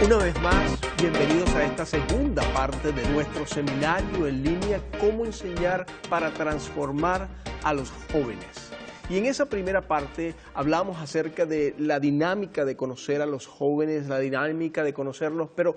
Una vez más, bienvenidos a esta segunda parte de nuestro seminario en línea Cómo enseñar para transformar a los jóvenes. Y en esa primera parte hablamos acerca de la dinámica de conocer a los jóvenes, la dinámica de conocerlos, pero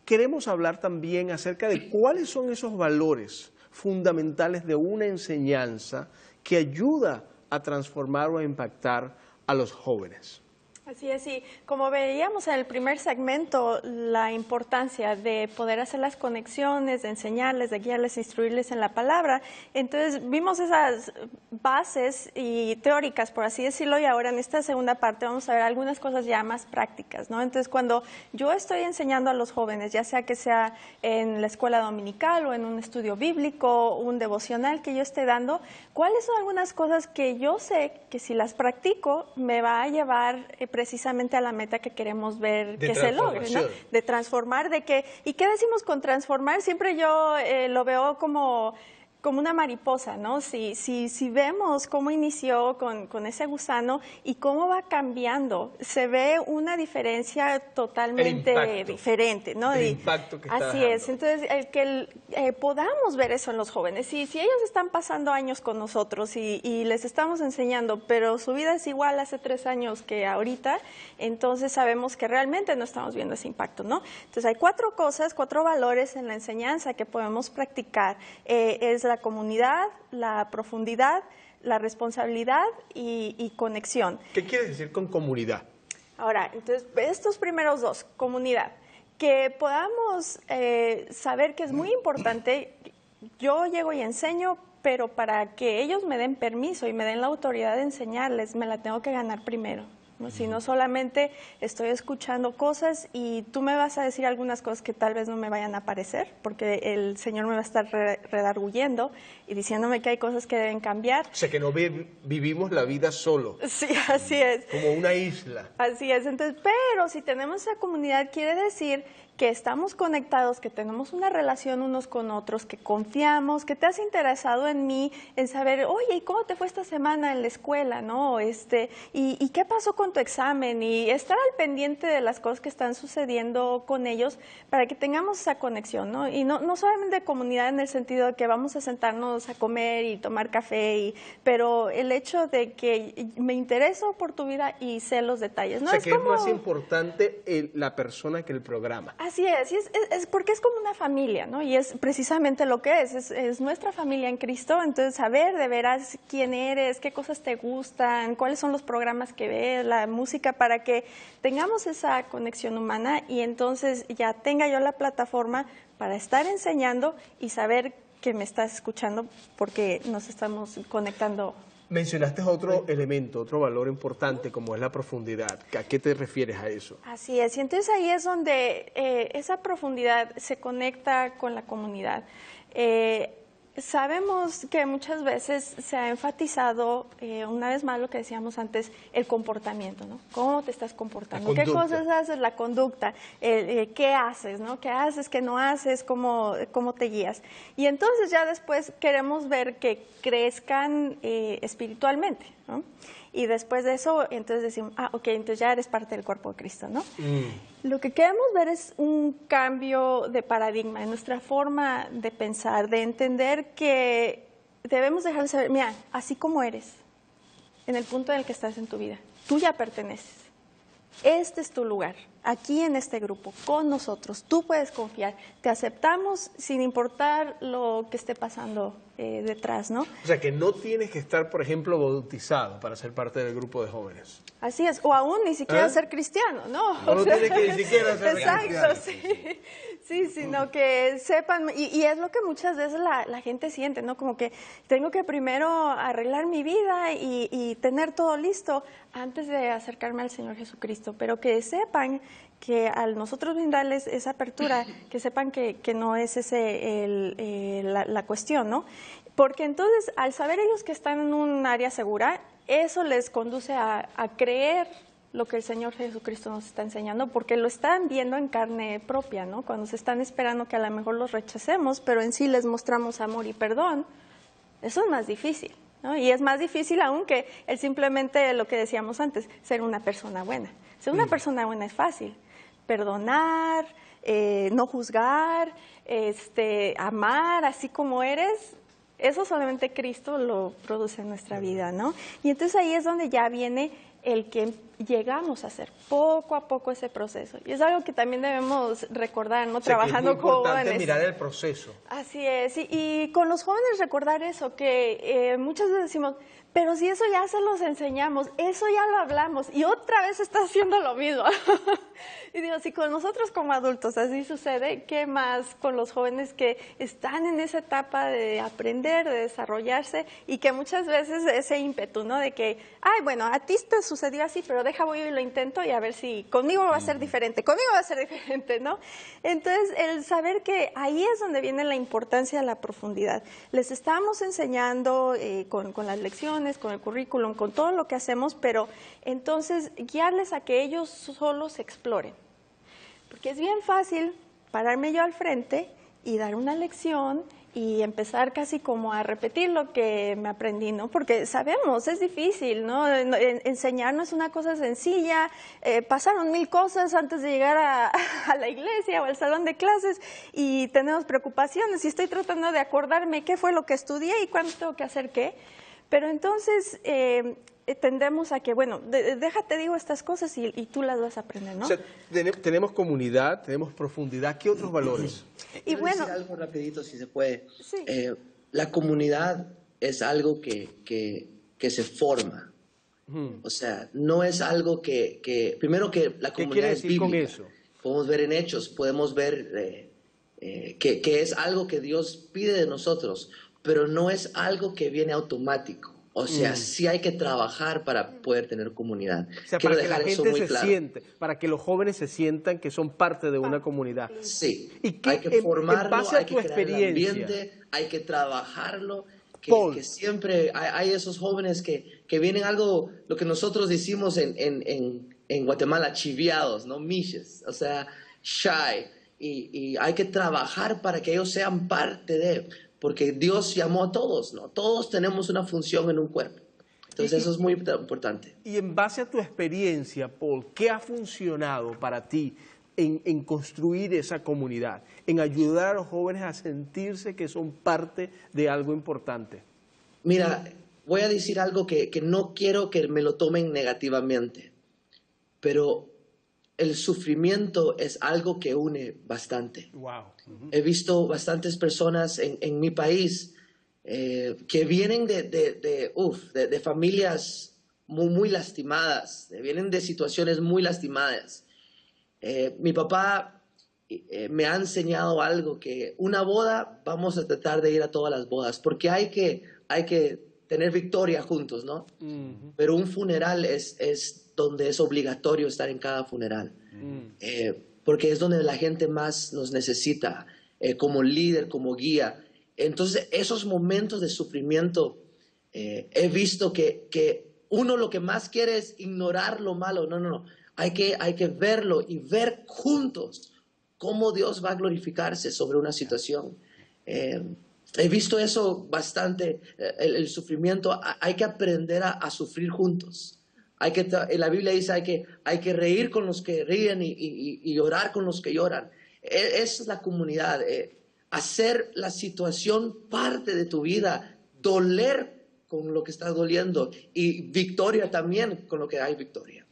queremos hablar también acerca de cuáles son esos valores fundamentales de una enseñanza que ayuda a transformar o a impactar a los jóvenes. Así es, y como veíamos en el primer segmento, la importancia de poder hacer las conexiones, de enseñarles, de guiarles, instruirles en la palabra. Entonces vimos esas bases y teóricas, por así decirlo, y ahora en esta segunda parte vamos a ver algunas cosas ya más prácticas, ¿no? Entonces cuando yo estoy enseñando a los jóvenes, ya sea que sea en la escuela dominical o en un estudio bíblico, un devocional que yo esté dando, ¿cuáles son algunas cosas que yo sé que si las practico me va a llevar precisamente a la meta que queremos ver que se logre, ¿no? De transformar, ¿y qué decimos con transformar? Siempre yo lo veo como una mariposa, ¿no? Si vemos cómo inició con ese gusano y cómo va cambiando, se ve una diferencia totalmente diferente, ¿no? El impacto que está así dejando. es, entonces el que podamos ver eso en los jóvenes, si ellos están pasando años con nosotros y les estamos enseñando, pero su vida es igual hace 3 años que ahorita, entonces sabemos que realmente no estamos viendo ese impacto, ¿no? Entonces hay 4 valores en la enseñanza que podemos practicar, es la comunidad, la profundidad, la responsabilidad y conexión. ¿Qué quieres decir con comunidad? Ahora, entonces, estos primeros 2, comunidad, que podamos saber que es muy importante, yo llego y enseño, pero para que ellos me den permiso y me den la autoridad de enseñarles, me la tengo que ganar primero. ¿No? Si no solamente estoy escuchando cosas y tú me vas a decir algunas cosas que tal vez no me vayan a parecer, porque el Señor me va a estar redarguyendo y diciéndome que hay cosas que deben cambiar. O sea, que no vivimos la vida solo. Sí, así es. Como una isla. Así es. Entonces, pero si tenemos esa comunidad, quiere decir que estamos conectados, que tenemos una relación unos con otros, que confiamos, que te has interesado en mí, en saber, oye, ¿y cómo te fue esta semana en la escuela, no? ¿Y qué pasó con tu examen? Y estar al pendiente de las cosas que están sucediendo con ellos para que tengamos esa conexión, ¿no? Y no solamente de comunidad en el sentido de que vamos a sentarnos a comer y tomar café, pero el hecho de que me intereso por tu vida y sé los detalles, ¿no? O sea, que es más importante la persona que el programa. Así es porque es como una familia, ¿no? Y es precisamente lo que es nuestra familia en Cristo, entonces saber de veras quién eres, qué cosas te gustan, cuáles son los programas que ves, la música, para que tengamos esa conexión humana y entonces ya tenga yo la plataforma para estar enseñando y saber que me estás escuchando porque nos estamos conectando. Mencionaste otro elemento, otro valor importante como es la profundidad. ¿A qué te refieres a eso? Así es, y entonces ahí es donde esa profundidad se conecta con la comunidad. Sabemos que muchas veces se ha enfatizado, una vez más lo que decíamos antes, el comportamiento, ¿no? ¿Cómo te estás comportando? ¿Qué cosas haces? La conducta. ¿Qué haces? ¿No? ¿Qué haces? ¿Qué no haces? ¿Cómo te guías? Y entonces ya después queremos ver que crezcan espiritualmente, ¿no? Y después de eso, entonces decimos, ok, entonces ya eres parte del cuerpo de Cristo, ¿no? Lo que queremos ver es un cambio de paradigma en nuestra forma de pensar, de entender que debemos dejar de saber, mira, así como eres, en el punto en el que estás en tu vida, tú ya perteneces. Este es tu lugar, aquí en este grupo, con nosotros, tú puedes confiar, te aceptamos sin importar lo que esté pasando detrás, ¿no? O sea, que no tienes que estar, por ejemplo, bautizado para ser parte del grupo de jóvenes. Así es, o aún ni siquiera ser cristiano, ¿no? O no tienes que ni siquiera ser cristiano. Exacto, sí. Sí, sino que sepan, y es lo que muchas veces la gente siente, ¿no? Como que tengo que primero arreglar mi vida y tener todo listo antes de acercarme al Señor Jesucristo, pero que sepan que al nosotros brindarles esa apertura, que sepan que no es la cuestión, ¿no? Porque entonces, al saber ellos que están en un área segura, eso les conduce a creer lo que el Señor Jesucristo nos está enseñando, porque lo están viendo en carne propia, ¿no? Cuando se están esperando que a lo mejor los rechacemos, pero en sí les mostramos amor y perdón, eso es más difícil, ¿no? Y es más difícil aún que el simplemente lo que decíamos antes, ser una persona buena. Ser una persona buena es fácil, perdonar, no juzgar, amar así como eres. Eso solamente Cristo lo produce en nuestra vida, ¿no? Y entonces ahí es donde ya viene el que llegamos a hacer poco a poco ese proceso. Y es algo que también debemos recordar, ¿no? Trabajando con jóvenes. Es muy importante mirar el proceso. Así es. Y con los jóvenes recordar eso, que muchas veces decimos, pero si eso ya se los enseñamos, eso ya lo hablamos, y otra vez está haciendo lo mismo. Y digo, si con nosotros como adultos así sucede, ¿qué más con los jóvenes que están en esa etapa de aprender, de desarrollarse, y que muchas veces ese ímpetu, ¿no? De que, ay, bueno, a ti te sucedió así, pero deja voy y lo intento y a ver si conmigo va a ser diferente, ¿no? Entonces, el saber que ahí es donde viene la importancia de la profundidad. Les estamos enseñando con las lecciones, con el currículum, con todo lo que hacemos, pero entonces guiarles a que ellos solos exploren. Porque es bien fácil pararme yo al frente y dar una lección y empezar casi como a repetir lo que me aprendí, ¿no? Porque sabemos, es difícil, ¿no? Enseñar no es una cosa sencilla, pasaron 1000 cosas antes de llegar a la iglesia o al salón de clases y tenemos preocupaciones y estoy tratando de acordarme qué fue lo que estudié y cuándo tengo que hacer qué. Pero entonces tendemos a que, bueno, déjate digo estas cosas y tú las vas a aprender, ¿no? O sea, tenemos comunidad, tenemos profundidad. ¿Qué otros valores? Y bueno, decir algo rapidito, si se puede. Sí. La comunidad es algo que se forma. O sea, no es algo primero que la comunidad es bíblica. ¿Qué quiere decir con eso? Podemos ver en Hechos, podemos ver que es algo que Dios pide de nosotros, pero no es algo que viene automático. O sea, sí hay que trabajar para poder tener comunidad. O sea, para que la gente se siente, para que los jóvenes se sientan que son parte de una comunidad. Sí, ¿Y hay que formarlo, hay que crear el experiencia, ambiente, hay que trabajarlo. Que siempre hay esos jóvenes que vienen algo, lo que nosotros decimos en Guatemala, chiviados, ¿no? Miches, o sea, shy. Y hay que trabajar para que ellos sean parte de... Porque Dios llamó a todos, ¿no? Todos tenemos una función en un cuerpo. Entonces eso es muy importante. Y en base a tu experiencia, Paul, ¿qué ha funcionado para ti en construir esa comunidad? En ayudar a los jóvenes a sentirse que son parte de algo importante. Mira, voy a decir algo que no quiero que me lo tomen negativamente, pero el sufrimiento es algo que une bastante. Wow. He visto bastantes personas en mi país que vienen de familias muy lastimadas, vienen de situaciones muy lastimadas. Mi papá me ha enseñado algo, que una boda vamos a tratar de ir a todas las bodas, porque hay que tener victoria juntos, ¿no? Pero un funeral es donde es obligatorio estar en cada funeral, porque es donde la gente más nos necesita, como líder, como guía. Entonces, esos momentos de sufrimiento, he visto que uno lo que más quiere es ignorar lo malo. No. Hay que verlo y ver juntos cómo Dios va a glorificarse sobre una situación. He visto eso bastante, el sufrimiento. Hay que aprender a sufrir juntos. La Biblia dice hay que reír con los que ríen y llorar con los que lloran. Esa es la comunidad. Hacer la situación parte de tu vida, doler con lo que estás doliendo y victoria también con lo que hay victoria.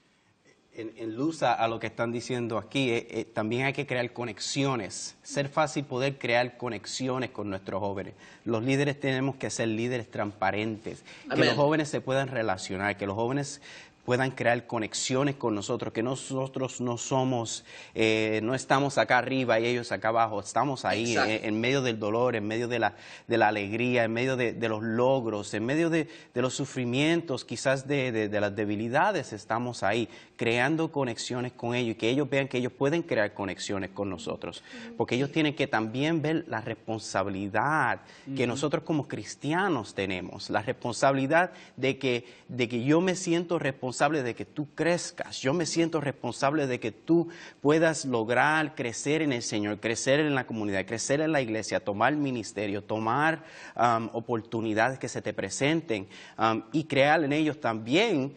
En luz a lo que están diciendo aquí, también hay que crear conexiones. Ser fácil poder crear conexiones con nuestros jóvenes. Los líderes tenemos que ser líderes transparentes, que los jóvenes se puedan relacionar, que los jóvenes puedan crear conexiones con nosotros, que nosotros no somos, no estamos acá arriba y ellos acá abajo, estamos ahí en medio del dolor, en medio de la alegría, en medio de los logros, en medio de los sufrimientos, quizás de las debilidades, estamos ahí, creando conexiones con ellos y que ellos vean que ellos pueden crear conexiones con nosotros, porque ellos tienen que también ver la responsabilidad que nosotros como cristianos tenemos, la responsabilidad de que yo me siento responsable de que tú crezcas, yo me siento responsable de que tú puedas lograr crecer en el Señor, crecer en la comunidad, crecer en la iglesia, tomar ministerio, tomar oportunidades que se te presenten y crear en ellos también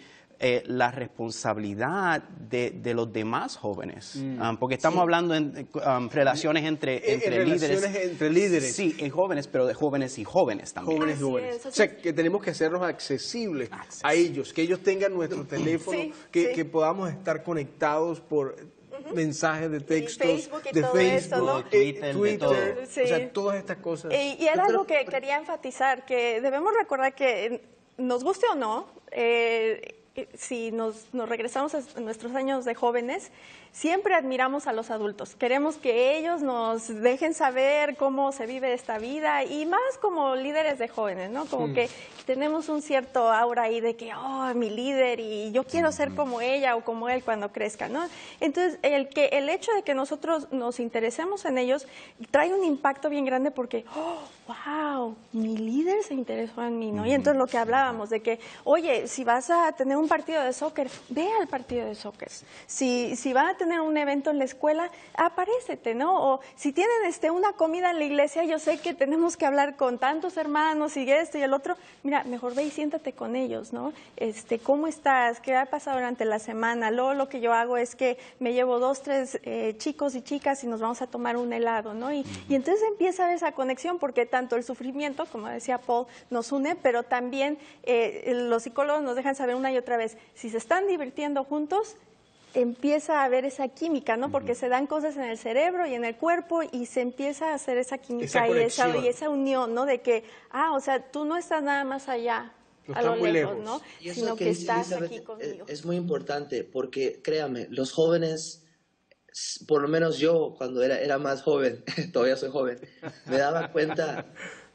la responsabilidad de los demás jóvenes, porque estamos hablando en relaciones entre líderes. Relaciones entre líderes. Sí, en jóvenes, pero de jóvenes y jóvenes también. Jóvenes y jóvenes. O sea, que tenemos que hacernos accesibles a ellos, que ellos tengan nuestro teléfono, que podamos estar conectados por mensajes de textos, Facebook y de todo Facebook, esto, ¿no? Twitter, de todo. o sea, todas estas cosas. Y era algo que quería enfatizar, que debemos recordar que nos guste o no, si nos regresamos a nuestros años de jóvenes, siempre admiramos a los adultos. Queremos que ellos nos dejen saber cómo se vive esta vida y más como líderes de jóvenes, ¿no? Como que tenemos un cierto aura ahí de que, oh, mi líder y yo quiero ser como ella o como él cuando crezca, ¿no? Entonces, el hecho de que nosotros nos interesemos en ellos trae un impacto bien grande porque, oh, wow, mi líder se interesó en mí, ¿no? Y entonces lo que hablábamos de que, oye, si vas a tener un partido de soccer, ve al partido de soccer. Si van a tener un evento en la escuela, aparécete, ¿no? O si tienen una comida en la iglesia, yo sé que tenemos que hablar con tantos hermanos y esto y el otro, mira, mejor ve y siéntate con ellos, ¿no? ¿Cómo estás? ¿Qué ha pasado durante la semana? Luego lo que yo hago es que me llevo 2, 3 chicos y chicas y nos vamos a tomar un helado, ¿no? Y entonces empieza a haber esa conexión porque tanto el sufrimiento, como decía Paul, nos une, pero también los psicólogos nos dejan saber una y otra vez, si se están divirtiendo juntos, empieza a haber esa química, ¿no? Porque se dan cosas en el cerebro y en el cuerpo y se empieza a hacer esa química y esa unión, ¿no? De que, o sea, tú no estás nada más allá, a lo lejos, ¿no? Y eso sino que estás Elizabeth, aquí conmigo. es muy importante porque, créame, los jóvenes, por lo menos yo cuando era más joven, todavía soy joven, me daba cuenta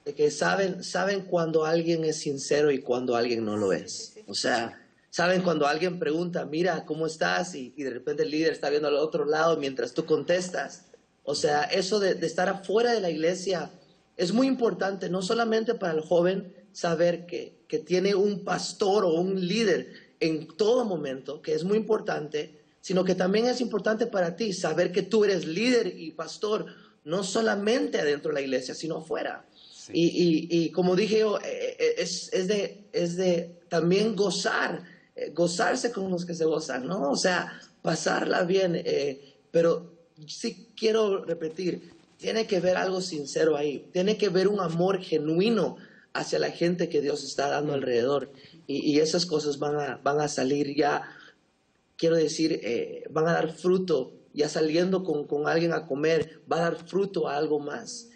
de que saben cuando alguien es sincero y cuando alguien no lo es. O sea, saben cuando alguien pregunta, mira, ¿cómo estás? Y de repente el líder está viendo al otro lado mientras tú contestas. O sea, eso de estar afuera de la iglesia es muy importante, no solamente para el joven saber que tiene un pastor o un líder en todo momento, que es muy importante, sino que también es importante para ti saber que tú eres líder y pastor, no solamente adentro de la iglesia, sino afuera. Sí. Y como dije yo, es de también gozarse con los que se gozan, ¿no? O sea, pasarla bien, pero sí quiero repetir, tiene que ver algo sincero ahí, tiene que ver un amor genuino hacia la gente que Dios está dando alrededor, y esas cosas van a salir ya, quiero decir, van a dar fruto, ya saliendo con alguien a comer, va a dar fruto a algo más.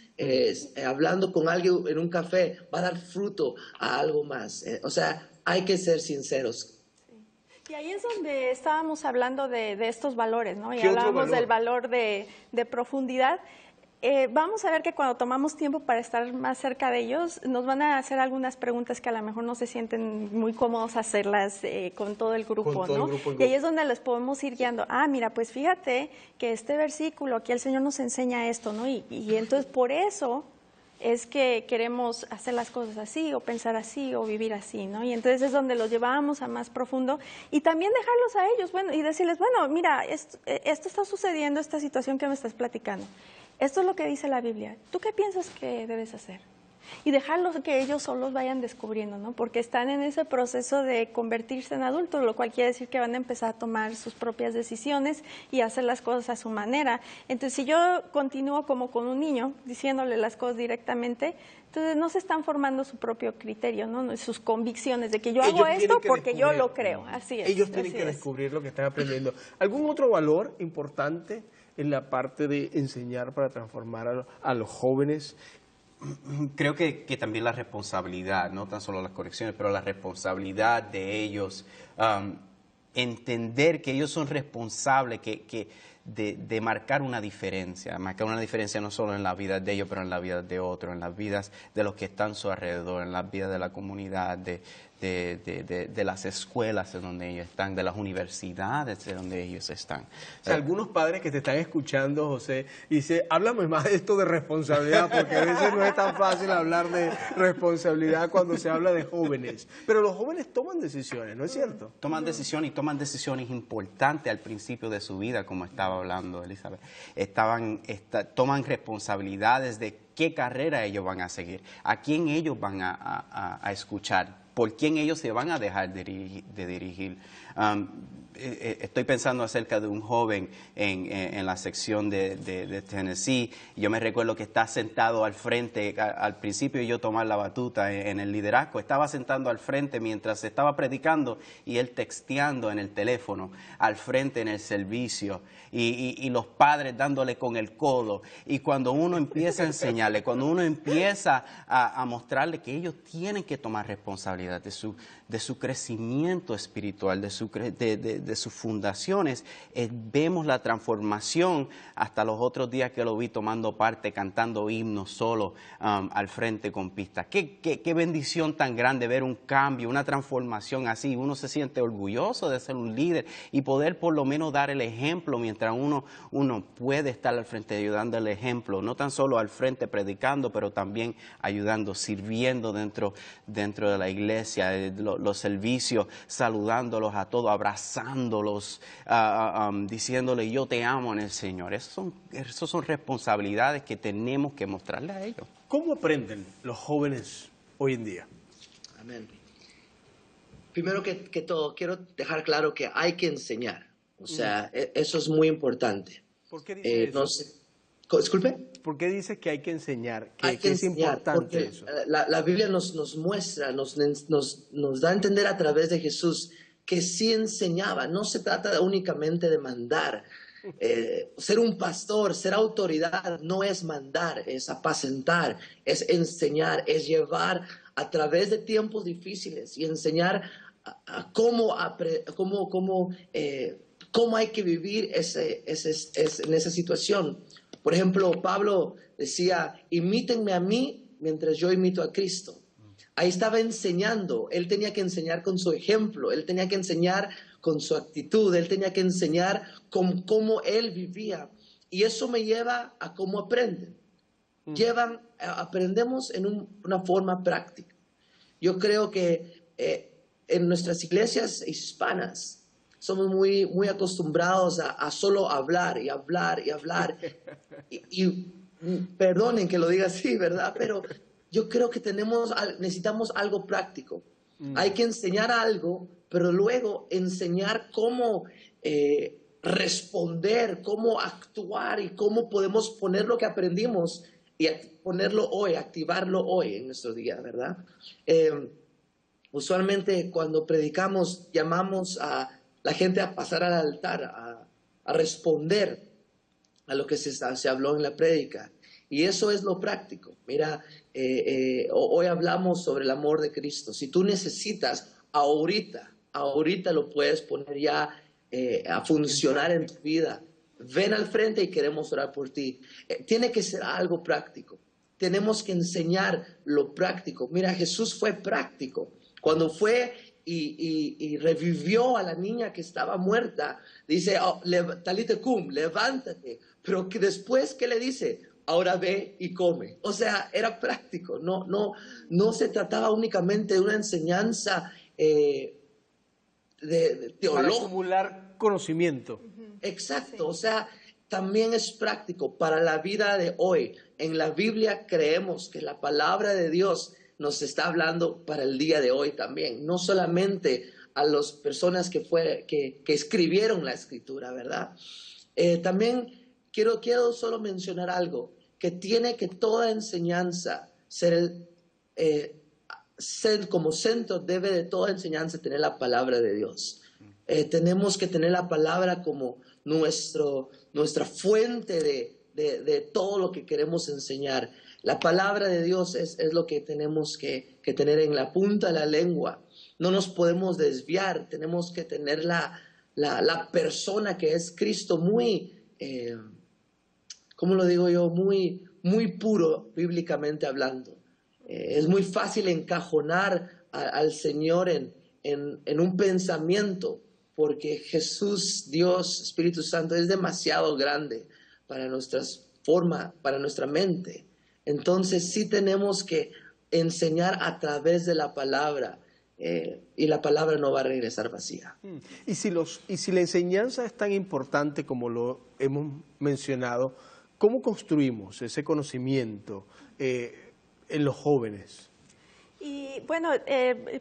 Hablando con alguien en un café, va a dar fruto a algo más. O sea, hay que ser sinceros. Y ahí es donde estábamos hablando de estos valores, ¿no? Y hablábamos del valor de profundidad. Vamos a ver que cuando tomamos tiempo para estar más cerca de ellos, nos van a hacer algunas preguntas que a lo mejor no se sienten muy cómodos hacerlas con todo el grupo, ¿no? Y ahí es donde les podemos ir guiando. Mira, pues fíjate que este versículo, aquí el Señor nos enseña esto, ¿no? Y entonces por eso es que queremos hacer las cosas así, o pensar así, o vivir así, ¿no? Y entonces es donde los llevamos a más profundo y también dejarlos a ellos, bueno, y decirles, bueno, mira, esto está sucediendo, esta situación que me estás platicando. Esto es lo que dice la Biblia. ¿Tú qué piensas que debes hacer? Y dejarlos que ellos solos vayan descubriendo, ¿no? Porque están en ese proceso de convertirse en adultos, lo cual quiere decir que van a empezar a tomar sus propias decisiones y hacer las cosas a su manera. Entonces, si yo continúo como con un niño, diciéndole las cosas directamente, entonces no se están formando su propio criterio, ¿no? Sus convicciones de que yo hago esto porque yo lo creo. Así es. Ellos tienen que descubrir lo que están aprendiendo. ¿Algún otro valor importante en la parte de enseñar para transformar a los jóvenes? Creo que también la responsabilidad, no tan solo las correcciones, pero la responsabilidad de ellos, entender que ellos son responsables de marcar una diferencia no solo en la vida de ellos, pero en la vida de otros, en las vidas de los que están a su alrededor, en las vidas de la comunidad, de las escuelas en donde ellos están, de las universidades de donde ellos están. O sea, algunos padres que te están escuchando, José, dice, háblame más de esto de responsabilidad, porque a veces no es tan fácil hablar de responsabilidad cuando se habla de jóvenes. Pero los jóvenes toman decisiones, ¿no es cierto? Toman decisiones importantes al principio de su vida, como estaba hablando Elizabeth. Toman responsabilidades de qué carrera ellos van a seguir, a quién ellos van a escuchar. por quién ellos se van a dejar de dirigir. Estoy pensando acerca de un joven en la sección de Tennessee. Yo me recuerdo que está sentado al frente, al principio yo tomar la batuta en el liderazgo, estaba sentado al frente mientras estaba predicando y él texteando en el teléfono, al frente en el servicio, y los padres dándole con el codo. Y cuando uno empieza a enseñarle, cuando uno empieza a mostrarle que ellos tienen que tomar responsabilidad de su crecimiento espiritual, de sus fundaciones, vemos la transformación. Hasta los otros días que lo vi tomando parte, cantando himnos solo al frente con pistas. Qué bendición tan grande ver un cambio, una transformación así. Uno se siente orgulloso de ser un líder y poder por lo menos dar el ejemplo mientras uno puede estar al frente ayudando el ejemplo, no tan solo al frente predicando, pero también ayudando, sirviendo dentro de la iglesia, los servicios, saludándolos a todos, abrazándolos, diciéndole yo te amo en el Señor. Esas son responsabilidades que tenemos que mostrarle a ellos. ¿Cómo aprenden los jóvenes hoy en día? Amén. Primero que todo, quiero dejar claro que hay que enseñar. O sea, eso es muy importante. ¿Por qué dice eso? No sé, disculpe. ¿Por qué dices que hay que enseñar? Hay que es enseñar, importante porque eso. la Biblia nos muestra, nos da a entender a través de Jesús que sí enseñaba. No se trata únicamente de mandar. Ser un pastor, ser autoridad, no es mandar, es apacentar, es enseñar, es llevar a través de tiempos difíciles y enseñar a cómo hay que vivir en esa situación. Por ejemplo, Pablo decía, imítenme a mí mientras yo imito a Cristo. Ahí estaba enseñando, él tenía que enseñar con su ejemplo, él tenía que enseñar con su actitud, él tenía que enseñar con cómo él vivía. Y eso me lleva a cómo aprenden. Aprendemos en una forma práctica. Yo creo que en nuestras iglesias hispanas somos muy, muy acostumbrados a solo hablar y hablar y hablar. Y perdonen que lo diga así, ¿verdad? Pero yo creo que necesitamos algo práctico. Hay que enseñar algo, pero luego enseñar cómo responder, cómo actuar y cómo podemos poner lo que aprendimos y ponerlo hoy, activarlo hoy en nuestro día, ¿verdad? Usualmente cuando predicamos llamamos a la gente a pasar al altar, a responder a lo que se habló en la prédica. Y eso es lo práctico. Mira, hoy hablamos sobre el amor de Cristo. Si tú necesitas ahorita lo puedes poner ya a funcionar en tu vida. Ven al frente y queremos orar por ti. Tiene que ser algo práctico. Tenemos que enseñar lo práctico. Mira, Jesús fue práctico. Cuando fue y revivió a la niña que estaba muerta, dice, talita cum, levántate. Pero que después, ¿qué le dice? Ahora ve y come. O sea, era práctico. No se trataba únicamente de una enseñanza de teológica. Para acumular conocimiento. Exacto. Sí. O sea, también es práctico para la vida de hoy. En la Biblia creemos que la palabra de Dios nos está hablando para el día de hoy también. No solamente a las personas que escribieron la escritura, ¿verdad? También quiero solo mencionar algo, que tiene que toda enseñanza ser como centro, debe de toda enseñanza tener la palabra de Dios. Tenemos que tener la palabra como nuestra fuente de todo lo que queremos enseñar. La palabra de Dios es lo que tenemos que tener en la punta de la lengua. No nos podemos desviar, tenemos que tener la persona que es Cristo muy, ¿cómo lo digo yo? Muy, muy puro bíblicamente hablando. Es muy fácil encajonar al Señor en un pensamiento, porque Jesús, Dios, Espíritu Santo es demasiado grande para para nuestra mente. Entonces sí tenemos que enseñar a través de la palabra y la palabra no va a regresar vacía. Y si la enseñanza es tan importante como lo hemos mencionado, ¿cómo construimos ese conocimiento en los jóvenes? Y bueno,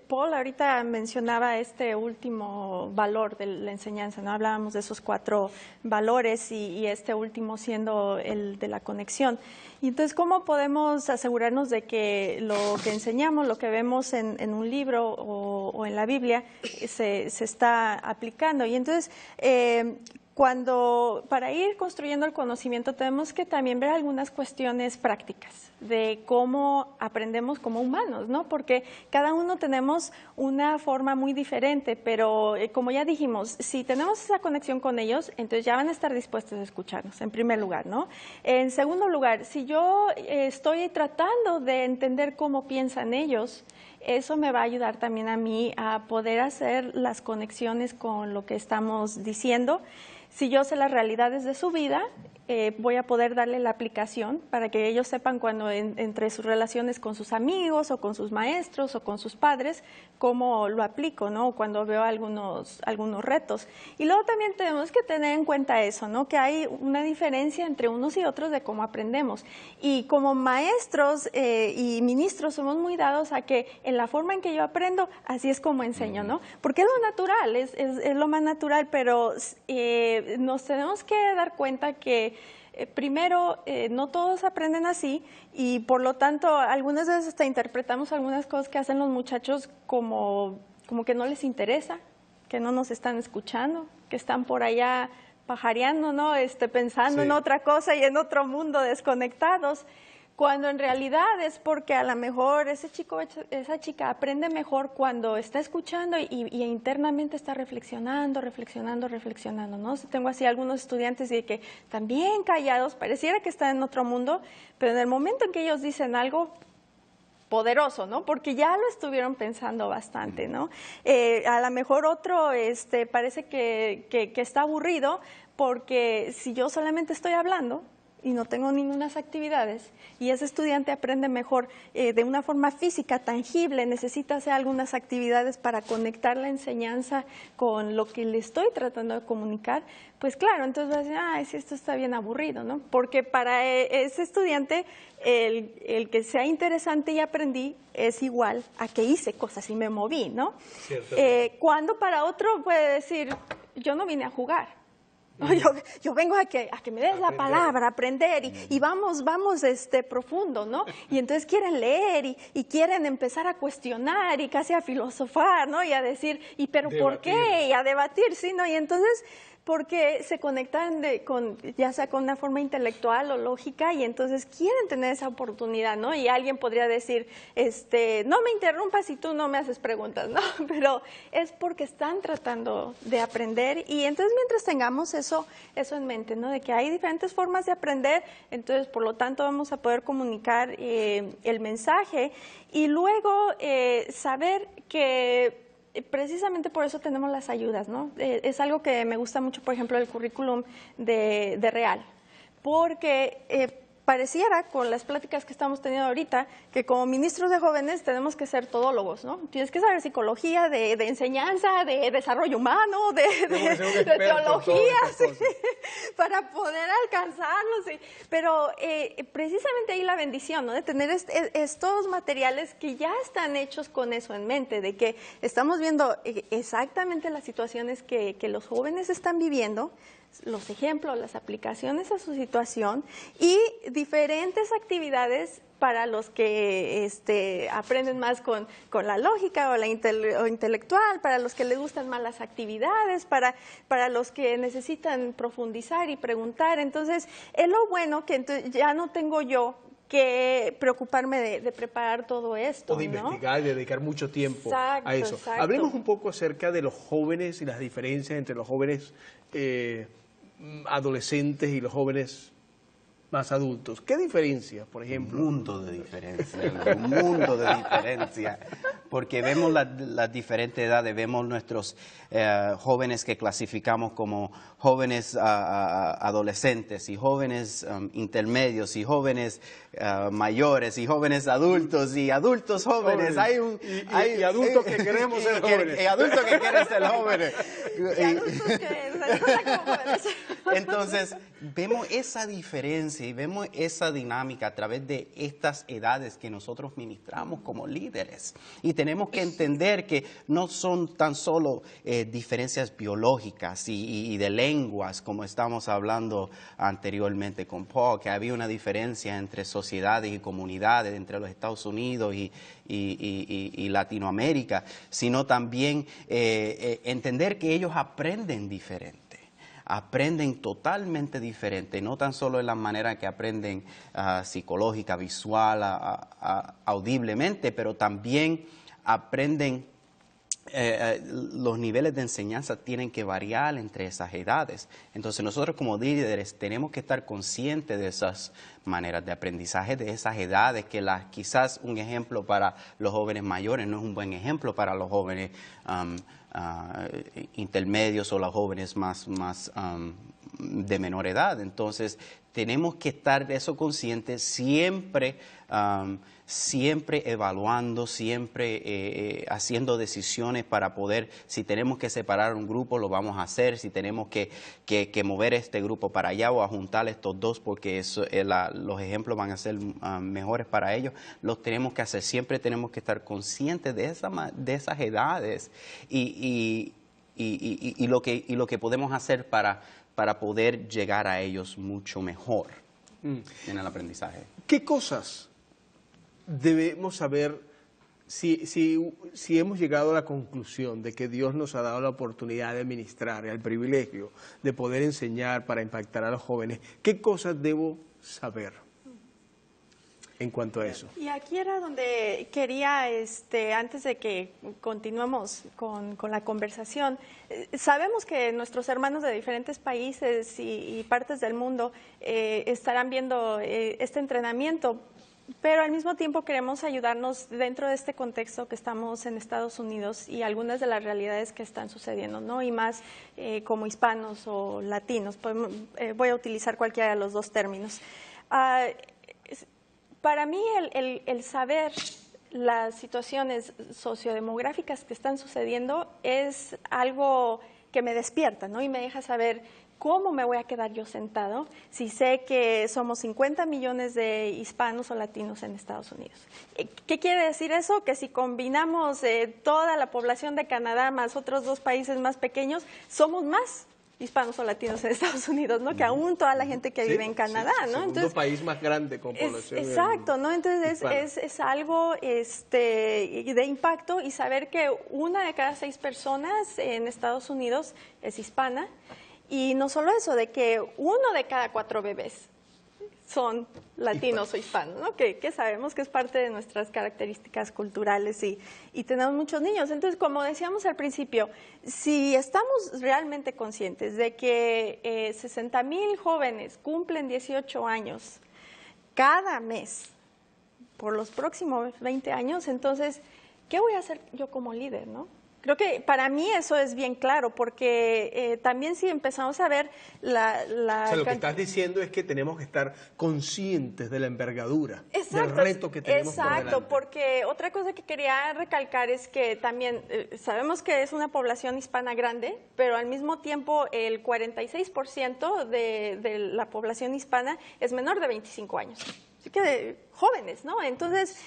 Paul ahorita mencionaba este último valor de la enseñanza, ¿no? Hablábamos de esos 4 valores y este último siendo el de la conexión. Y entonces, ¿cómo podemos asegurarnos de que lo que enseñamos, lo que vemos en un libro o en la Biblia, se está aplicando? Y entonces, para ir construyendo el conocimiento tenemos que también ver algunas cuestiones prácticas de cómo aprendemos como humanos, ¿no? Porque cada uno tenemos una forma muy diferente, pero como ya dijimos, si tenemos esa conexión con ellos, entonces ya van a estar dispuestos a escucharnos, en primer lugar, ¿no? En segundo lugar, si yo estoy tratando de entender cómo piensan ellos, eso me va a ayudar también a mí a poder hacer las conexiones con lo que estamos diciendo. Si yo sé las realidades de su vida, voy a poder darle la aplicación para que ellos sepan cuando entre sus relaciones con sus amigos o con sus maestros o con sus padres, cómo lo aplico, ¿no? Cuando veo algunos retos. Y luego también tenemos que tener en cuenta eso, ¿no? Que hay una diferencia entre unos y otros de cómo aprendemos. Y como maestros y ministros somos muy dados a que en la forma en que yo aprendo, así es como enseño, ¿no? Porque es lo natural, es lo más natural, pero nos tenemos que dar cuenta que primero, no todos aprenden así y por lo tanto algunas veces hasta interpretamos algunas cosas que hacen los muchachos como que no les interesa, que no nos están escuchando, que están por allá pajareando, ¿no? Pensando en otra cosa y en otro mundo, desconectados. Cuando en realidad es porque a lo mejor ese chico, esa chica aprende mejor cuando está escuchando y internamente está reflexionando, ¿no? Tengo así algunos estudiantes y que también callados, pareciera que están en otro mundo, pero en el momento en que ellos dicen algo poderoso, ¿no? Porque ya lo estuvieron pensando bastante, ¿no? A lo mejor otro parece que está aburrido porque si yo solamente estoy hablando, y no tengo ningunas actividades, y ese estudiante aprende mejor de una forma física, tangible, necesita hacer algunas actividades para conectar la enseñanza con lo que le estoy tratando de comunicar, pues claro, entonces va a decir, ay, sí, esto está bien aburrido, ¿no? Porque para ese estudiante, el que sea interesante y aprendí es igual a que hice cosas y me moví, ¿no? Cuando para otro puede decir, yo no vine a jugar. Yo vengo a que me des la palabra, aprender y vamos profundo, ¿no? Y entonces quieren leer y quieren empezar a cuestionar y casi a filosofar, ¿no? Y a decir, ¿y pero por qué? Y a debatir, ¿sí? ¿No? Y entonces, porque se conectan ya sea con una forma intelectual o lógica y entonces quieren tener esa oportunidad, ¿no? Y alguien podría decir, no me interrumpas si tú no me haces preguntas, ¿no? Pero es porque están tratando de aprender y entonces mientras tengamos eso en mente, ¿no? De que hay diferentes formas de aprender, entonces por lo tanto vamos a poder comunicar el mensaje y luego saber que precisamente por eso tenemos las ayudas, ¿no? Es algo que me gusta mucho, por ejemplo, el currículum de Real, porque pareciera, con las pláticas que estamos teniendo ahorita, que como ministros de jóvenes tenemos que ser todólogos, ¿no? Tienes que saber psicología, de enseñanza, de desarrollo humano, de teología, ¿sí? Para poder alcanzarlos. ¿Sí? Pero precisamente ahí la bendición, ¿no? De tener estos materiales que ya están hechos con eso en mente, de que estamos viendo exactamente las situaciones que los jóvenes están viviendo, los ejemplos, las aplicaciones a su situación y diferentes actividades para los que aprenden más con la lógica o o intelectual, para los que les gustan más las actividades, para los que necesitan profundizar y preguntar. Entonces, es lo bueno que ya no tengo yo que preocuparme de preparar todo esto, o de investigar y dedicar mucho tiempo a eso. Hablemos un poco acerca de los jóvenes y las diferencias entre los jóvenes adolescentes y los jóvenes más adultos. ¿Qué diferencia, por ejemplo? Un mundo de diferencia, porque vemos las diferentes edades, vemos nuestros jóvenes que clasificamos como jóvenes adolescentes y jóvenes intermedios y jóvenes mayores y jóvenes adultos y adultos jóvenes. Y adultos que queremos ser jóvenes. Y adultos que quieren ser jóvenes. Y adultos que jóvenes. Entonces, vemos esa diferencia experiencia y vemos esa dinámica a través de estas edades que nosotros ministramos como líderes. Y tenemos que entender que no son tan solo diferencias biológicas y de lenguas, como estamos hablando anteriormente con Paul, que había una diferencia entre sociedades y comunidades, entre los Estados Unidos y Latinoamérica, sino también entender que ellos aprenden diferente. Aprenden totalmente diferente, no tan solo en la manera que aprenden psicológica, visual, audiblemente, pero también aprenden, los niveles de enseñanza tienen que variar entre esas edades. Entonces nosotros como líderes tenemos que estar conscientes de esas maneras de aprendizaje, de esas edades, que quizás un ejemplo para los jóvenes mayores no es un buen ejemplo para los jóvenes intermedios o los jóvenes más de menor edad. Entonces tenemos que estar de eso conscientes, siempre evaluando, siempre haciendo decisiones para poder, si tenemos que separar un grupo, lo vamos a hacer, si tenemos que mover este grupo para allá o a juntar estos dos porque los ejemplos van a ser mejores para ellos, los tenemos que hacer. Siempre tenemos que estar conscientes de esas edades y lo que podemos hacer para poder llegar a ellos mucho mejor en el aprendizaje. ¿Qué cosas debemos saber si hemos llegado a la conclusión de que Dios nos ha dado la oportunidad de ministrar, el privilegio de poder enseñar para impactar a los jóvenes? ¿Qué cosas debo saber en cuanto a eso? Y aquí era donde quería, antes de que continuemos con la conversación, sabemos que nuestros hermanos de diferentes países y partes del mundo estarán viendo este entrenamiento, pero al mismo tiempo queremos ayudarnos dentro de este contexto que estamos en Estados Unidos y algunas de las realidades que están sucediendo, ¿no? Y más como hispanos o latinos, voy a utilizar cualquiera de los dos términos. Para mí el saber las situaciones sociodemográficas que están sucediendo es algo que me despierta, ¿no? Y me deja saber cómo me voy a quedar yo sentado si sé que somos 50 millones de hispanos o latinos en Estados Unidos. ¿Qué quiere decir eso? Que si combinamos toda la población de Canadá más otros dos países más pequeños, somos más hispanos o latinos en Estados Unidos, ¿no? Que aún toda la gente que vive en Canadá, ¿no? Segundo Entonces, país más grande con población. Exacto, ¿no? Entonces es algo de impacto, y saber que 1 de cada 6 personas en Estados Unidos es hispana, y no solo eso, de que 1 de cada 4 bebés son latinos o hispanos, ¿no? Que sabemos que es parte de nuestras características culturales y tenemos muchos niños. Entonces, como decíamos al principio, si estamos realmente conscientes de que 60,000 jóvenes cumplen 18 años cada mes por los próximos 20 años, entonces, ¿qué voy a hacer yo como líder, no? Creo que para mí eso es bien claro, porque también si empezamos a ver O sea, lo que estás diciendo es que tenemos que estar conscientes de la envergadura, del reto que tenemos por delante. Exacto, porque otra cosa que quería recalcar es que también sabemos que es una población hispana grande, pero al mismo tiempo el 46% de la población hispana es menor de 25 años, así que jóvenes, ¿no? Entonces,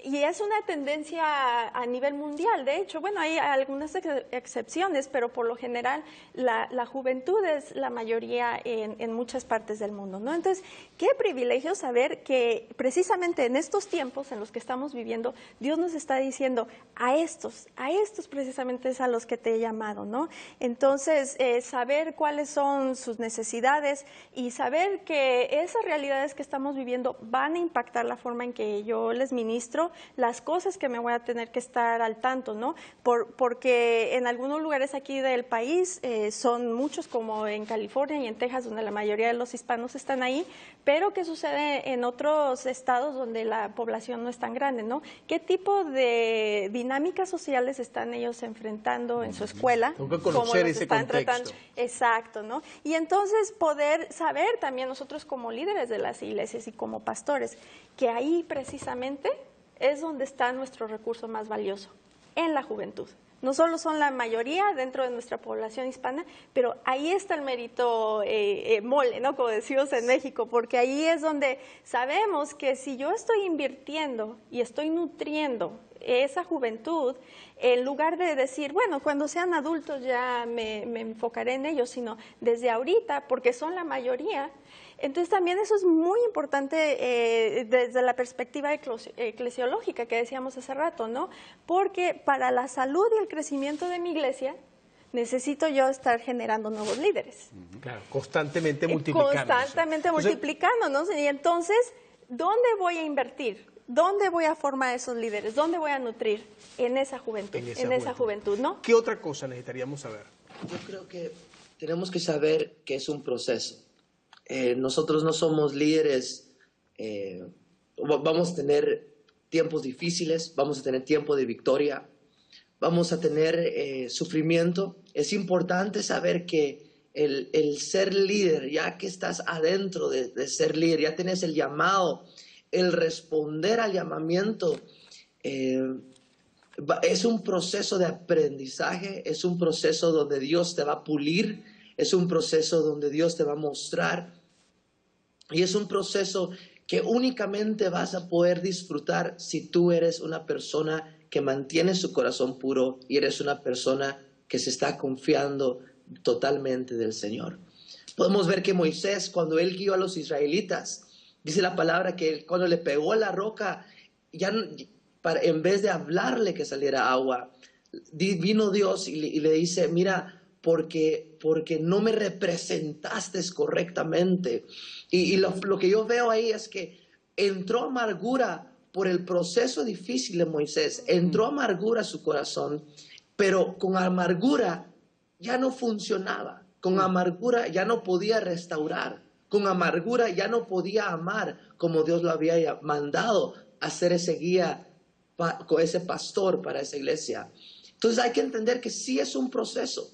y es una tendencia a nivel mundial. De hecho, bueno, hay algunas excepciones, pero por lo general la juventud es la mayoría en muchas partes del mundo, ¿no? Entonces, qué privilegio saber que precisamente en estos tiempos en los que estamos viviendo, Dios nos está diciendo a estos precisamente es a los que te he llamado, ¿no? Entonces, saber cuáles son sus necesidades y saber que esas realidades que estamos viviendo van a impactar la forma en que yo les ministro, las cosas que me voy a tener que estar al tanto, ¿no? Porque en algunos lugares aquí del país son muchos, como en California y en Texas, donde la mayoría de los hispanos están ahí, pero ¿qué sucede en otros estados donde la población no es tan grande, ¿no? ¿Qué tipo de dinámicas sociales están ellos enfrentando en su escuela? Tengo que conocer ese contexto. Exacto, ¿no? Y entonces poder saber también nosotros como líderes de las iglesias y como pastores, que ahí precisamente es donde está nuestro recurso más valioso, en la juventud. No solo son la mayoría dentro de nuestra población hispana, pero ahí está el mérito mole, ¿no? Como decimos en México, porque ahí es donde sabemos que si yo estoy invirtiendo y estoy nutriendo esa juventud, en lugar de decir, bueno, cuando sean adultos ya me enfocaré en ellos, sino desde ahorita, porque son la mayoría. Entonces también eso es muy importante desde la perspectiva eclesiológica que decíamos hace rato, ¿no? Porque para la salud y el crecimiento de mi iglesia, necesito yo estar generando nuevos líderes. Claro, constantemente multiplicándose. Constantemente multiplicándonos. Y entonces, ¿dónde voy a invertir? ¿Dónde voy a formar esos líderes? ¿Dónde voy a nutrir? En esa juventud, en esa juventud, ¿no? ¿Qué otra cosa necesitaríamos saber? Yo creo que tenemos que saber que es un proceso. Nosotros no somos líderes, vamos a tener tiempos difíciles, vamos a tener tiempo de victoria, vamos a tener sufrimiento. Es importante saber que el ser líder, ya que estás adentro de ser líder, ya tienes el llamado, el responder al llamamiento, es un proceso de aprendizaje, es un proceso donde Dios te va a pulir, es un proceso donde Dios te va a mostrar. Y es un proceso que únicamente vas a poder disfrutar si tú eres una persona que mantiene su corazón puro y eres una persona que se está confiando totalmente del Señor. Podemos ver que Moisés, cuando él guió a los israelitas, dice la palabra que cuando le pegó a la roca, en vez de hablarle que saliera agua, vino Dios y le dice, mira, porque no me representaste correctamente. Y lo que yo veo ahí es que entró amargura por el proceso difícil de Moisés, entró amargura a su corazón, pero con amargura ya no funcionaba, con amargura ya no podía restaurar, con amargura ya no podía amar como Dios lo había mandado a ser ese guía, ese pastor para esa iglesia. Entonces hay que entender que sí es un proceso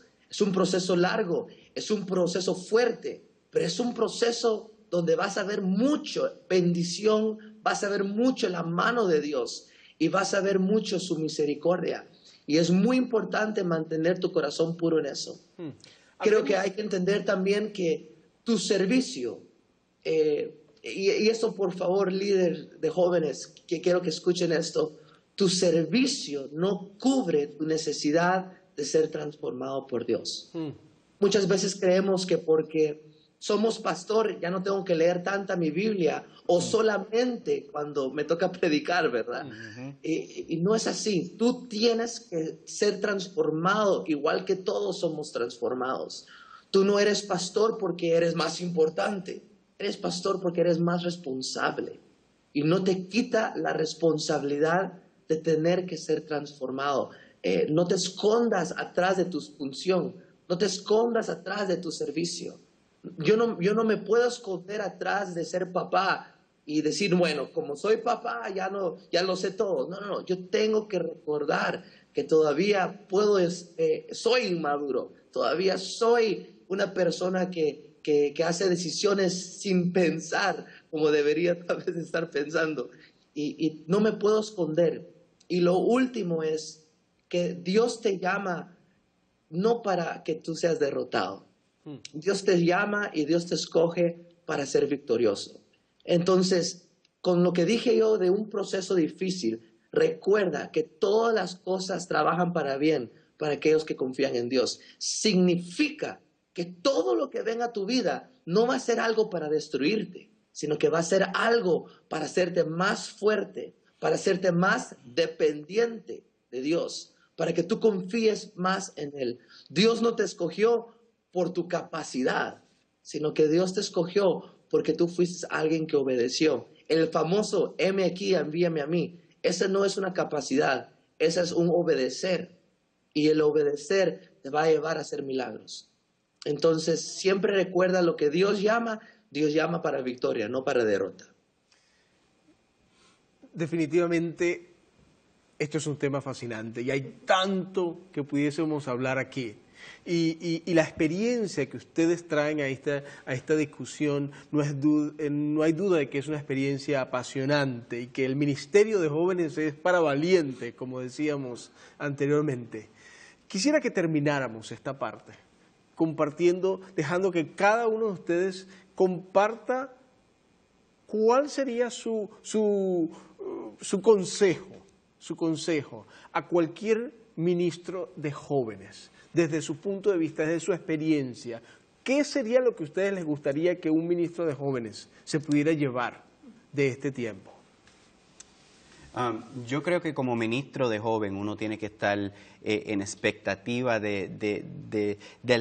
largo, es un proceso fuerte, pero es un proceso donde vas a ver mucho bendición, vas a ver mucho la mano de Dios y vas a ver mucho su misericordia. Y es muy importante mantener tu corazón puro en eso. Creo que hay que entender también que tu servicio, y esto por favor, líder de jóvenes, que quiero que escuchen esto, tu servicio no cubre tu necesidad de ser transformado por Dios. Muchas veces creemos que porque somos pastor ya no tengo que leer tanta mi Biblia o solamente cuando me toca predicar, ¿verdad? Y no es así. Tú tienes que ser transformado igual que todos somos transformados. Tú no eres pastor porque eres más importante. Eres pastor porque eres más responsable. Y no te quita la responsabilidad de tener que ser transformado. No te escondas atrás de tu función, no te escondas atrás de tu servicio. Yo no me puedo esconder atrás de ser papá y decir, bueno, como soy papá, ya lo sé todo. No, yo tengo que recordar que todavía soy inmaduro, todavía soy una persona que hace decisiones sin pensar como debería tal vez estar pensando. Y no me puedo esconder. Y lo último es que Dios te llama no para que tú seas derrotado. Dios te llama y Dios te escoge para ser victorioso. Entonces, con lo que dije yo de un proceso difícil, recuerda que todas las cosas trabajan para bien para aquellos que confían en Dios. Significa que todo lo que venga a tu vida no va a ser algo para destruirte, sino que va a ser algo para hacerte más fuerte, para hacerte más dependiente de Dios, para que tú confíes más en Él. Dios no te escogió por tu capacidad, sino que Dios te escogió porque tú fuiste alguien que obedeció. El famoso, heme aquí, envíame a mí. Esa no es una capacidad, ese es un obedecer. Y el obedecer te va a llevar a hacer milagros. Entonces, siempre recuerda lo que Dios llama para victoria, no para derrota. Definitivamente, esto es un tema fascinante y hay tanto que pudiésemos hablar aquí. Y la experiencia que ustedes traen a esta discusión, no hay duda de que es una experiencia apasionante y que el Ministerio de Jóvenes es para valientes, como decíamos anteriormente. Quisiera que termináramos esta parte compartiendo, dejando que cada uno de ustedes comparta cuál sería su consejo a cualquier ministro de jóvenes, desde su punto de vista, desde su experiencia. ¿Qué sería lo que a ustedes les gustaría que un ministro de jóvenes se pudiera llevar de este tiempo? Yo creo que como ministro de joven uno tiene que estar en expectativa del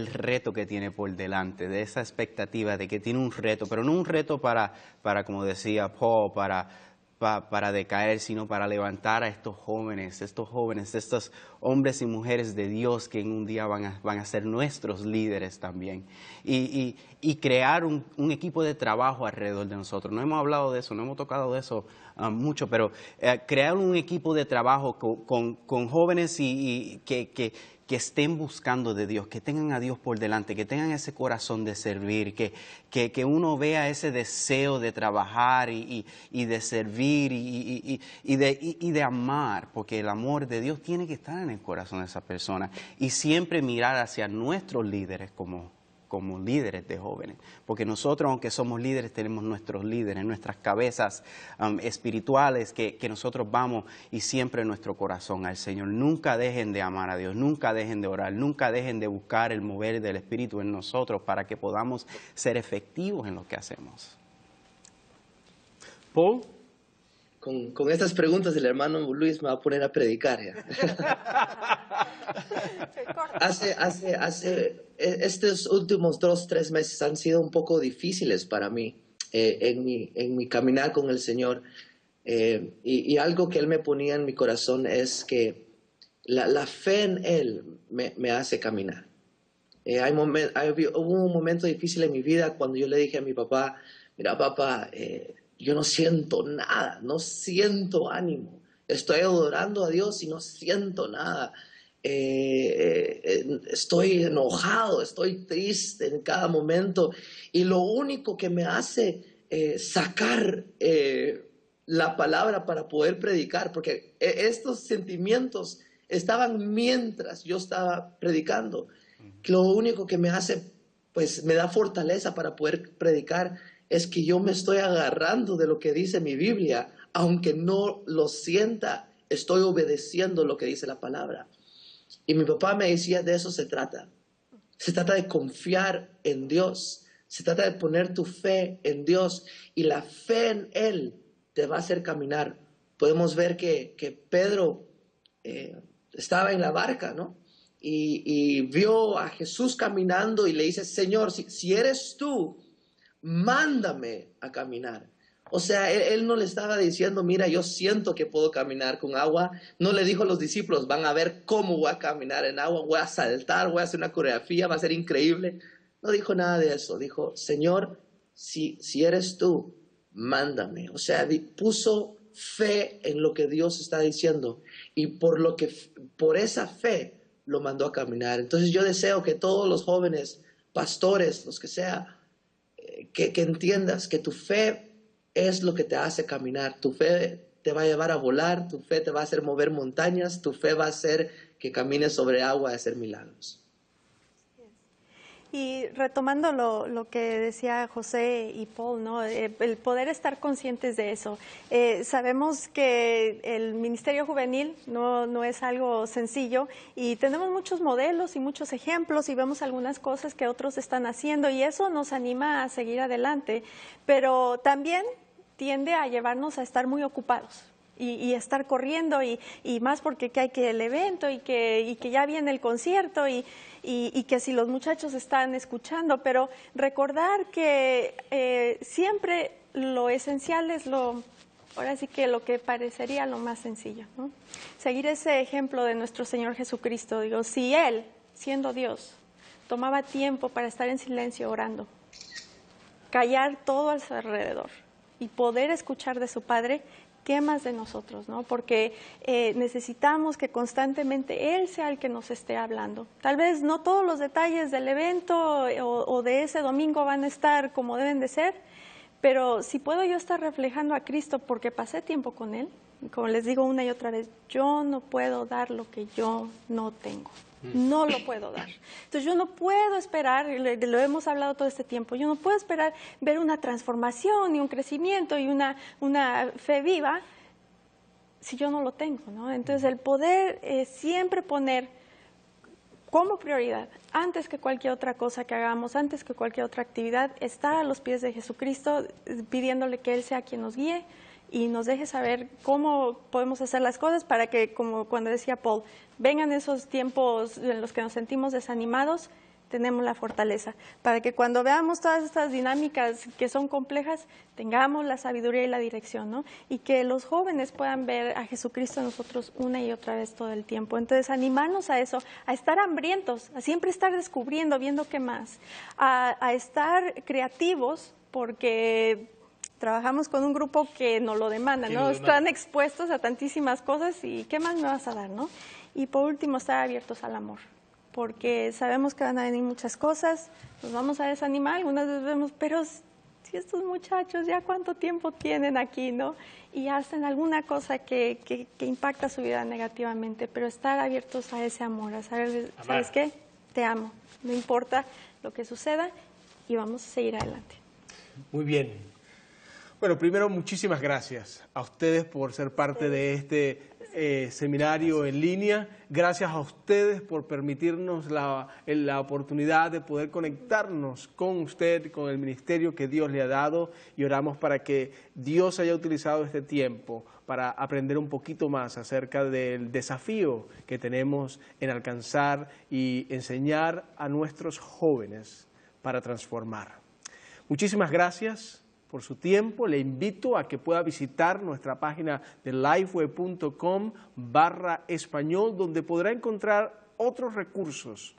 reto que tiene por delante, de esa expectativa de que tiene un reto, pero no un reto para como decía Paul, para decaer, sino para levantar a estos jóvenes, estos hombres y mujeres de Dios que en un día van a ser nuestros líderes también. Y crear un equipo de trabajo alrededor de nosotros. No hemos hablado de eso, no hemos tocado de eso mucho, pero crear un equipo de trabajo con jóvenes y que estén buscando de Dios, que tengan a Dios por delante, que tengan ese corazón de servir, que uno vea ese deseo de trabajar y de servir y de amar, porque el amor de Dios tiene que estar en el corazón de esa persona y siempre mirar hacia nuestros líderes como líderes de jóvenes, porque nosotros, aunque somos líderes, tenemos nuestros líderes, nuestras cabezas espirituales que nosotros vamos y siempre en nuestro corazón al Señor. Nunca dejen de amar a Dios, nunca dejen de orar, nunca dejen de buscar el mover del Espíritu en nosotros para que podamos ser efectivos en lo que hacemos. Paul. Con estas preguntas el hermano Luis me va a poner a predicar ya. Estos últimos 2-3 meses han sido un poco difíciles para mí en mi caminar con el Señor. Y algo que Él me ponía en mi corazón es que la fe en Él me hace caminar. Hubo un momento difícil en mi vida cuando yo le dije a mi papá, mira papá, yo no siento nada, no siento ánimo. Estoy adorando a Dios y no siento nada. Estoy enojado, estoy triste en cada momento. Y lo único que me hace sacar la palabra para poder predicar, porque estos sentimientos estaban mientras yo estaba predicando. Lo único que me hace, pues me da fortaleza para poder predicar es que yo me estoy agarrando de lo que dice mi Biblia, aunque no lo sienta, estoy obedeciendo lo que dice la palabra. Y mi papá me decía, de eso se trata. Se trata de confiar en Dios, se trata de poner tu fe en Dios y la fe en Él te va a hacer caminar. Podemos ver que Pedro estaba en la barca, ¿no? Y vio a Jesús caminando y le dice, Señor, si eres tú, mándame a caminar. O sea, él no le estaba diciendo, mira, yo siento que puedo caminar con agua. No le dijo a los discípulos, van a ver cómo voy a caminar en agua, voy a saltar, voy a hacer una coreografía, va a ser increíble. No dijo nada de eso. Dijo, Señor, si eres tú, mándame. O sea, puso fe en lo que Dios está diciendo y por esa fe lo mandó a caminar. Entonces yo deseo que todos los jóvenes, pastores, los que sea, que entiendas que tu fe es lo que te hace caminar. Tu fe te va a llevar a volar, tu fe te va a hacer mover montañas, tu fe va a hacer que camines sobre agua y hacer milagros. Y retomando lo que decía José y Paul, ¿no? El poder estar conscientes de eso. Sabemos que el ministerio juvenil no es algo sencillo y tenemos muchos modelos y muchos ejemplos y vemos algunas cosas que otros están haciendo y eso nos anima a seguir adelante, pero también tiende a llevarnos a estar muy ocupados. Y estar corriendo y más porque hay que el evento y que ya viene el concierto y que si los muchachos están escuchando, pero recordar que siempre lo esencial es ahora sí que lo que parecería lo más sencillo, ¿no? Seguir ese ejemplo de nuestro Señor Jesucristo. Digo, si Él, siendo Dios, tomaba tiempo para estar en silencio orando, callar todo a su alrededor y poder escuchar de su Padre, ¿qué más de nosotros, no? Porque necesitamos que constantemente Él sea el que nos esté hablando. Tal vez no todos los detalles del evento o de ese domingo van a estar como deben de ser, pero si puedo yo estar reflejando a Cristo porque pasé tiempo con Él, como les digo una y otra vez, yo no puedo dar lo que yo no tengo. No lo puedo dar. Entonces yo no puedo esperar, lo hemos hablado todo este tiempo, yo no puedo esperar ver una transformación y un crecimiento y una fe viva si yo no lo tengo, ¿no? Entonces el poder siempre poner como prioridad, antes que cualquier otra cosa que hagamos, antes que cualquier otra actividad, estar a los pies de Jesucristo, pidiéndole que Él sea quien nos guíe y nos deje saber cómo podemos hacer las cosas para que, como cuando decía Paul, vengan esos tiempos en los que nos sentimos desanimados, tenemos la fortaleza, para que cuando veamos todas estas dinámicas que son complejas, tengamos la sabiduría y la dirección, ¿no? Y que los jóvenes puedan ver a Jesucristo en nosotros una y otra vez todo el tiempo. Entonces, animarnos a eso, a estar hambrientos, a siempre estar descubriendo, viendo qué más, a estar creativos, porque trabajamos con un grupo que nos lo demanda, ¿no? Están expuestos a tantísimas cosas y ¿qué más me vas a dar, no? Y por último, estar abiertos al amor, porque sabemos que van a venir muchas cosas, nos vamos a desanimar, algunas veces vemos, pero si estos muchachos ya cuánto tiempo tienen aquí, ¿no? Y hacen alguna cosa que impacta su vida negativamente, pero estar abiertos a ese amor, a saber, ¿sabes qué? Te amo, no importa lo que suceda y vamos a seguir adelante. Muy bien. Bueno, primero muchísimas gracias a ustedes por ser parte de este seminario en línea. Gracias a ustedes por permitirnos la oportunidad de poder conectarnos con usted, con el ministerio que Dios le ha dado, y oramos para que Dios haya utilizado este tiempo para aprender un poquito más acerca del desafío que tenemos en alcanzar y enseñar a nuestros jóvenes para transformar. Muchísimas gracias por su tiempo. Le invito a que pueda visitar nuestra página de lifeway.com/español, donde podrá encontrar otros recursos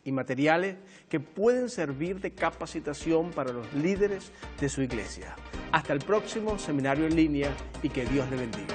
y materiales que pueden servir de capacitación para los líderes de su iglesia. Hasta el próximo seminario en línea y que Dios le bendiga.